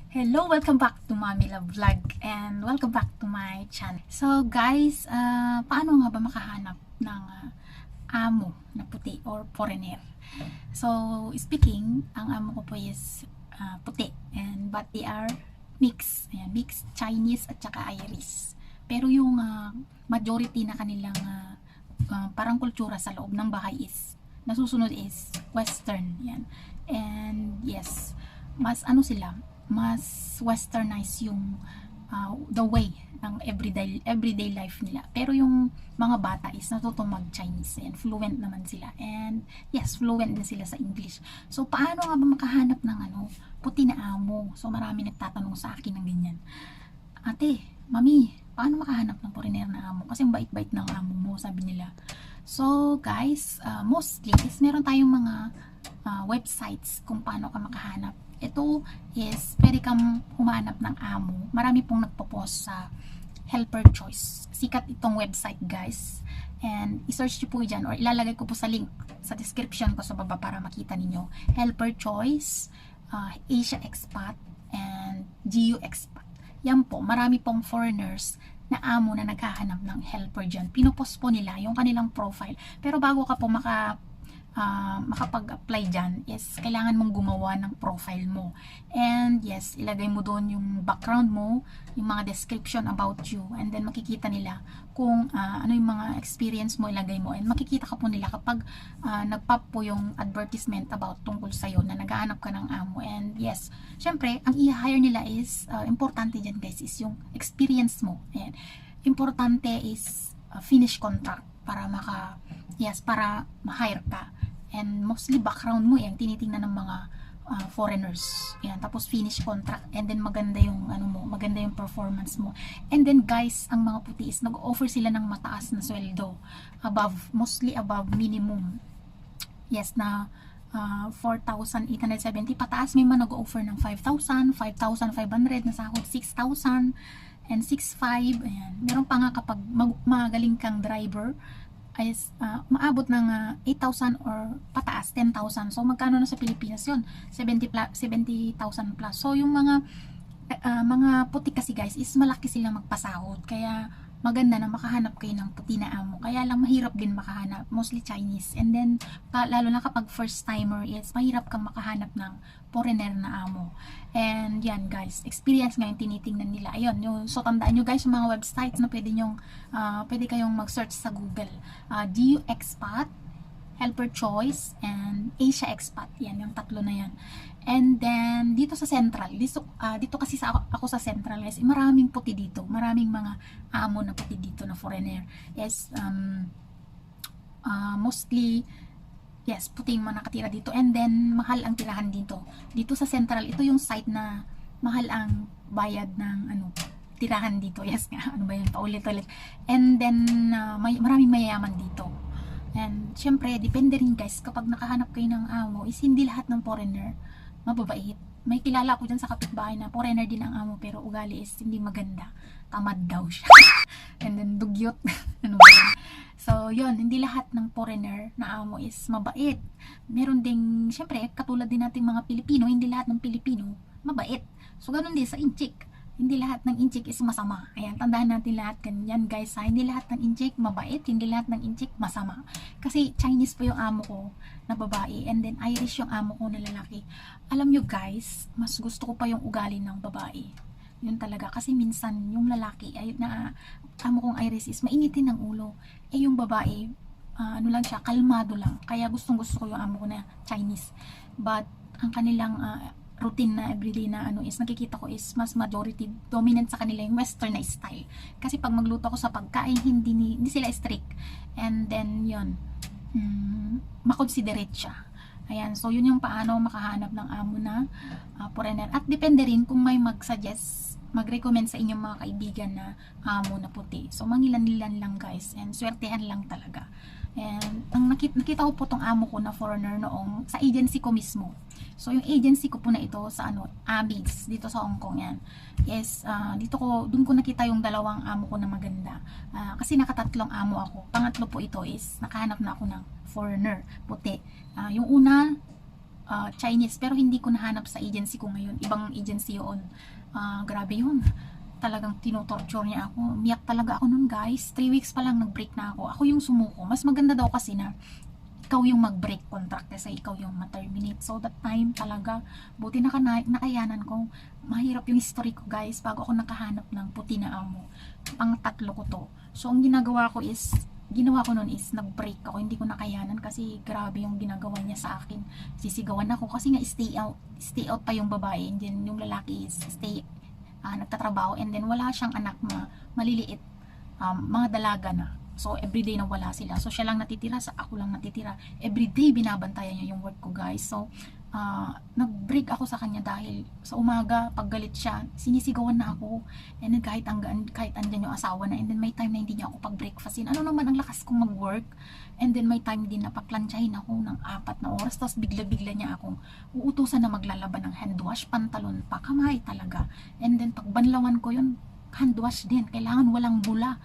Hello, welcome back to Mommy Love Vlog and welcome back to my channel. So guys, paano nga ba makahanap ng amo na puti or foreigner? So speaking, ang amo ko po is puti and but they are mix. Ayan, mix Chinese at saka Irish. Pero yung majority na kanilang parang kultura sa loob ng bahay is nasusunod is Western. Yan. And yes, mas ano sila, mas westernized yung the way ng everyday life nila. Pero yung mga bata is natutong mag-Chinese and fluent naman sila. And yes, fluent din sila sa English. So paano nga ba makahanap ng puti na amo? So marami nagtatanong sa akin ng ganyan. Ate, mami, paano makahanap ng foreigner na amo? Kasi ang bait-bait ng amo mo, sabi nila. So guys, mostly is meron tayong mga websites kung paano ka makahanap. Ito is pwede kang humanap ng amo. Marami pong nagpo-post sa Helper Choice. Sikat itong website guys. And i-search nyo po dyan or ilalagay ko po sa link sa description ko sa baba para makita ninyo. Helper Choice, Asia Expat, and GU Expat. Yan po, marami pong foreigners na amo na naghahanap ng helper dyan. Pinopost po nila yung kanilang profile. Pero bago ka po makapag-apply dyan is kailangan mong gumawa ng profile mo. And yes, ilagay mo doon yung background mo, yung mga description about you, and then makikita nila kung ano yung mga experience mo, ilagay mo, and makikita ka po nila kapag nagpop po yung advertisement about tungkol sa'yo na naghahanap ka ng amo. And yes, syempre, ang i-hire nila is importante dyan guys is yung experience mo. Ayan. Importante is finish contract para para ma-hire ka. And mostly background mo yan tinitingnan ng mga foreigners. Yan, tapos finish contract, and then maganda yung maganda yung performance mo. And then guys, ang mga puti is nag-offer sila ng mataas na sweldo, mostly above minimum. Yes, na 4,870 pataas. May mga nag-offer ng 5,000, 5,500 na sahod, 6,000 and 6,500. Ayan. Meron pa nga kapag magaling kang driver is maabot ng 8,000 or pataas 10,000. So magkano na sa Pilipinas yun? 70,000 plus. So yung mga puti kasi guys is malaki silang magpasahod. Kaya maganda na makahanap kayo ng puti na amo. Kaya lang mahirap din makahanap, mostly Chinese. And then lalo na kapag first timer is mahirap kang makahanap ng foreigner na amo. And yan guys, experience nga yung tinitingnan nila. Ayun, so tandaan nyo guys yung mga websites na pwede kayong mag-search sa Google. GU Expat, Helper Choice, and Asia Expat. Yan, yung tatlo na yan. And then, dito sa Central, dito kasi ako sa Central guys, maraming puti dito. Maraming mga amo na puti dito na foreigner. Yes, mostly, yes, puting mga nakatira dito. And then, mahal ang tirahan dito. Dito sa Central, ito yung site na mahal ang bayad ng tirahan dito. Yes nga, ano ba yun, paulit-ulit. And then, maraming mayayaman dito. And syempre, depende rin guys, kapag nakahanap kayo ng amo, is hindi lahat ng foreigner mababait. May kilala ko dyan sa kapitbahay na foreigner din ang amo, pero ugali is hindi maganda. Tamad daw siya. And then, dugyot. Ano ba yun? So, yun, hindi lahat ng foreigner na amo is mabait. Meron ding, syempre, katulad din nating mga Pilipino, hindi lahat ng Pilipino mabait. So, ganun din sa inchik. Hindi lahat ng inchik is masama. Ayan, tandaan natin lahat ganyan guys ha. Hindi lahat ng inchik mabait, hindi lahat ng inchik masama. Kasi Chinese po yung amo ko na babae, and then Irish yung amo ko na lalaki. Alam nyo guys, mas gusto ko pa yung ugali ng babae. Yun talaga. Kasi minsan yung lalaki, na amo kong Irish is mainitin ng ulo. Eh yung babae, ano lang siya, kalmado lang. Kaya gustong gusto ko yung amo ko na Chinese. But ang kanilang routine na everyday na is nakikita ko is mas majority dominant sa kanila yung western na style. Kasi pag magluto ko sa pagkain, hindi sila strict. And then yun, makonsiderate siya. Ayan, so yun yung paano makahanap ng amo na foreigner. At depende rin kung may mag-recommend sa inyong mga kaibigan na amo na puti. So mangilan-ilan lang guys, and swertehan lang talaga. And ang nakita ko po tong amo ko na foreigner noong sa agency ko mismo. So yung agency ko po na ito sa Abids dito sa Hong Kong yan. Yes, doon ko nakita yung dalawang amo ko na maganda. Kasi nakatatlong amo ako. Pangatlo po ito is nakahanap na ako ng foreigner puti. Yung una Chinese, pero hindi ko nahanap sa agency ko ngayon, ibang agency yun. Grabe yun, talagang tinutorture niya ako, umiyak talaga ako nun guys. 3 weeks pa lang nag-break na ako yung sumuko. Mas maganda daw kasi na ikaw yung mag-break contract kasi ikaw yung ma-terminate. So that time talaga, buti nakayanan ko. Mahirap yung history ko guys bago ako nakahanap ng puti na amo. Pang tatlo ko to. So ang ginawa ko noon is nag-break ako. Hindi ko nakayanan kasi grabe yung ginagawa niya sa akin. Sisigawan ako kasi nga stay out pa yung babae, and then yung lalaki is nagtatrabaho, and then wala siyang anak na maliliit, mga dalaga na. So everyday na wala sila. So siya lang natitira, sa ako lang natitira. Everyday binabantayan niya yung work ko guys. So nag-break ako sa kanya dahil sa umaga pag galit siya, sinisigawan na ako. And then kahit andyan yung asawa na, and then may time na hindi niya ako pag-breakfastin. Ano naman ang lakas kong mag-work. And then may time din na paklansyahin ako ng 4 na oras, tapos bigla-bigla niya akong uutusan na maglalaban ng hand wash, pantalon pa, kamay talaga. And then pag banlawan ko yun, hand wash din, kailangan walang bula.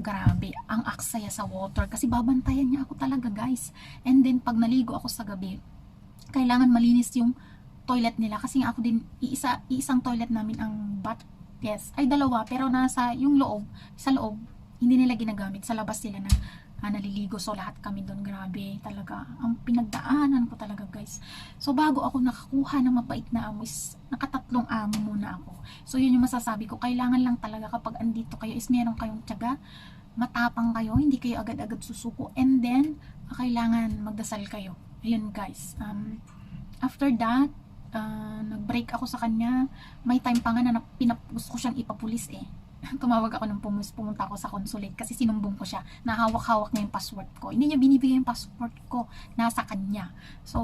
Grabe, ang aksaya sa water kasi babantayan niya ako talaga guys. And then pag naligo ako sa gabi, kailangan malinis yung toilet nila kasi ako din, isang toilet namin ang bath. Yes, ay dalawa, pero nasa yung loob, sa loob hindi nila ginagamit, sa labas sila na naliligo. So lahat kami doon, grabe talaga ang pinagdaanan ko talaga guys. So bago ako nakakuha ng mabait na amo is nakatatlong amo muna ako. So yun yung masasabi ko, kailangan lang talaga kapag andito kayo is meron kayong tiyaga, matapang kayo, hindi kayo agad-agad susuko, and then kailangan magdasal kayo. Ayun guys, after that nag-break ako sa kanya. May time pa nga na gusto ko siyang ipapulis tumawag ako ng pumunta ako sa consulate kasi sinumbong ko siya, nahawak-hawak niya yung passport ko, hindi niya binibigay yung passport ko, nasa kanya. So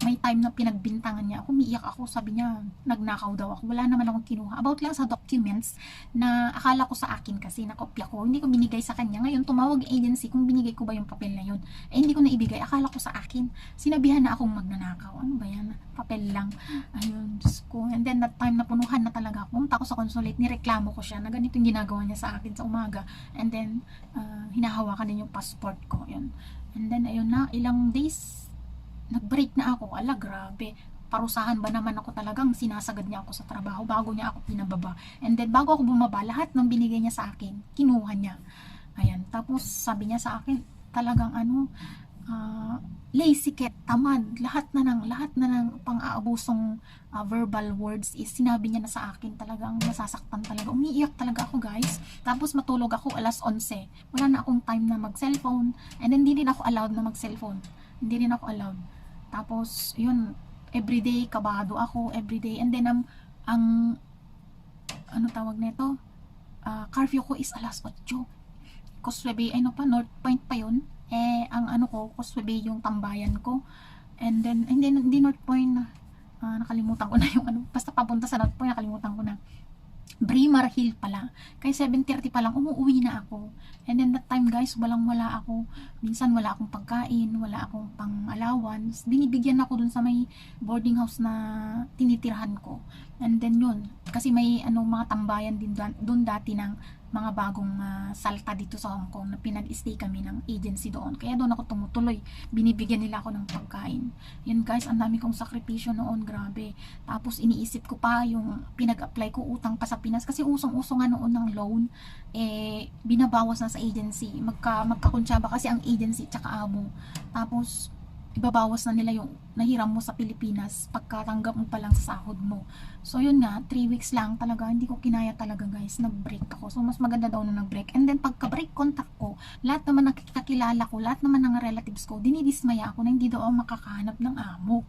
may time na pinagbintangan niya ako, umiiyak ako, sabi niya nagnakaw daw ako. Wala naman akong kinuha, about lang sa documents na akala ko sa akin kasi nakopya ko, hindi ko binigay sa kanya. Ngayon tumawag yung agency kung binigay ko ba yung papel na yun, hindi ko na ibigay, akala ko sa akin. Sinabihan na akong magnanakaw, ano ba yan, papel lang. Ayun, Diyos ko. And then that time napunuhan na talaga ako, pumunta ako sa consulate, nireklamo ko siya na ganito yung ginagawa niya sa akin sa umaga, and then hinahawakan din yung passport ko, yun. And then ayun na, ilang days nag-break na ako. Ala, grabe, parusahan ba naman ako, talagang sinasagad niya ako sa trabaho bago niya ako pinababa. And then bago ako bumaba, lahat ng binigay niya sa akin kinuha niya. Ayan, tapos sabi niya sa akin talagang lazy cat, tamad, lahat na ng pang-aabusong verbal words is sinabi niya na sa akin. Talagang nasasaktan talaga, umiiyak talaga ako guys. Tapos matulog ako 11:00, wala na akong time na mag cellphone, and then hindi din ako allowed na mag cellphone, hindi rin ako allowed. Tapos yun, everyday kabado ako, everyday. And then ang ano tawag nito, curfew ko is 8:00. Causeway, ano pa, North Point pa yun. Ang ano ko, Causeway yung tambayan ko. And then, hindi North Point na, nakalimutan ko na yung ano, basta papunta sa North Point, nakalimutan ko na. Braemar Hill pala. Kaya 7:30 pa lang, umuwi na ako. And then that time guys, walang-wala ako. Minsan wala akong pagkain, wala akong pang-allowance. Binibigyan ako dun sa may boarding house na tinitirahan ko. And then yun, kasi may mga tambayan din dun dati ng mga bagong salta dito sa Hong Kong na pinag-stay kami ng agency doon. Kaya doon ako tumutuloy. Binibigyan nila ako ng pagkain. Yan guys, ang dami kong sakripisyo noon, grabe. Tapos iniisip ko pa yung pinag-apply ko, utang pa sa Pinas. Kasi usong-uso nga noon ng loan, binabawas na sa agency. Magkakuntsaba kasi ang agency tsaka amo. Tapos ibabawas na nila yung nahiram mo sa Pilipinas pagkatanggap mo pa lang sa sahod mo. So yun nga, 3 weeks lang talaga, hindi ko kinaya talaga guys, nag-break ako. So mas maganda daw na nag-break. And then pagka-break contact ko, lahat naman nakikilala ko, lahat naman ng relatives ko, dinidismaya ako na hindi daw ako makakahanap ng amo.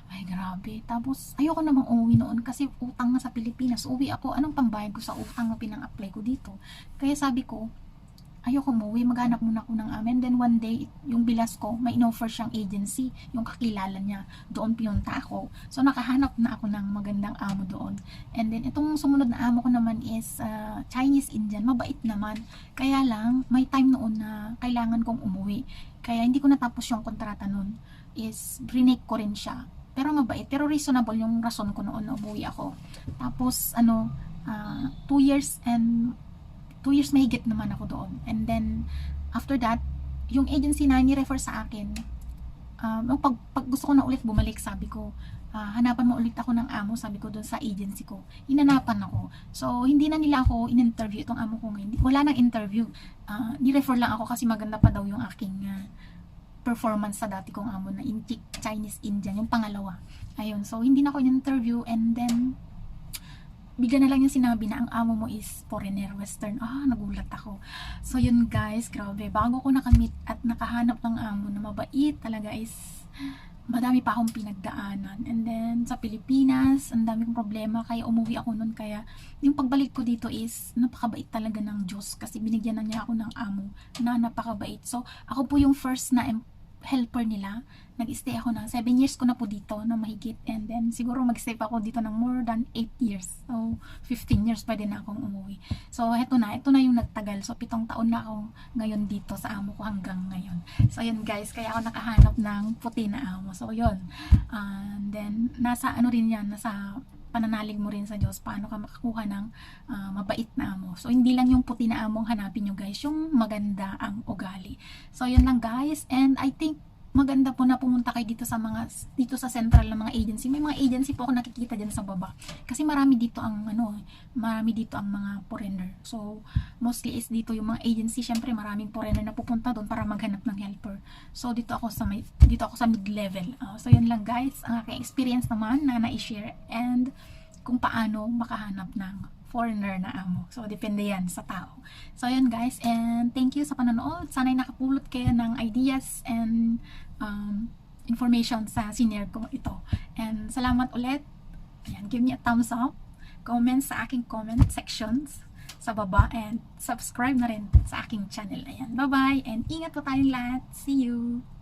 Ay grabe. Tapos ayoko namang umuwi noon kasi utang na sa Pilipinas. Uwi ako, anong pambayad ko sa utang na pinang-apply ko dito? Kaya sabi ko, ayoko umuwi, maghanap muna ako ng amin. Then one day, yung bilas ko, may in-offer siyang agency, yung kakilala niya, doon pinunta ako. So nakahanap na ako ng magandang amo doon. And then itong sumunod na amo ko naman is Chinese Indian, mabait naman. Kaya lang, may time noon na kailangan kong umuwi. Kaya hindi ko natapos yung kontrata noon, is brinake ko rin siya. Pero mabait, pero reasonable yung rason ko noon na umuwi ako. Tapos 2 years mahigit naman ako doon. And then after that, yung agency na ni-refer sa akin, pag gusto ko na ulit bumalik, sabi ko, hanapan mo ulit ako ng amo, sabi ko doon sa agency ko. Hinanapan ako. So, hindi na nila ako in-interview, itong amo ko ngayon. Wala nang interview. Ni-refer lang ako kasi maganda pa daw yung aking performance sa dati kong amo na Chinese Indian, yung pangalawa. Ayun, so hindi na ako in-interview, and then bigla na lang yung sinabi na ang amo mo is foreigner, western. Nagulat ako. So yun guys, grabe, bago ko nakamit at nakahanap ng amo na mabait talaga is madami pa akong pinagdaanan. And then sa Pilipinas, ang dami kong problema, kaya umuwi ako nun. Kaya yung pagbalik ko dito is napakabait talaga ng Diyos, kasi binigyan na niya ako ng amo na napakabait. So ako po yung first na helper nila. Nag-stay ako ng 7 years ko na po dito na mahigit, and then siguro mag-stay pa ako dito ng more than 8 years. So 15 years pwede na akong umuwi. So ito na yung nagtagal. So 7 taon na ako ngayon dito sa amo ko hanggang ngayon. So yun guys, kaya ako nakahanap ng puti na amo. So yun. And then nasa ano rin yan, nasa pananalig mo rin sa Diyos paano ka makakuha ng mabait na amo. So hindi lang yung puti na among hanapin nyo guys, yung maganda ang ugali. So yun lang guys, and I think maganda po na pumunta kayo dito sa central ng mga agency. May mga agency po ako nakikita diyan sa baba. Kasi marami dito ang mga foreigner. So mostly is dito yung mga agency. Syempre maraming foreigner na pupunta doon para maghanap ng helper. So dito ako sa mid-level. So yun lang guys, ang aking experience naman na na-share, and kung paano makahanap ng foreigner na amo. So, depende yan sa tao. So, yun guys, and thank you sa panonood. Sana'y nakapulot kayo ng ideas and information sa senior ko ito. And salamat ulit. Ayan, give me a thumbs up. Comment sa aking comment sections sa baba, and subscribe na rin sa aking channel. Ayan, bye-bye, and ingat po tayong lahat. See you!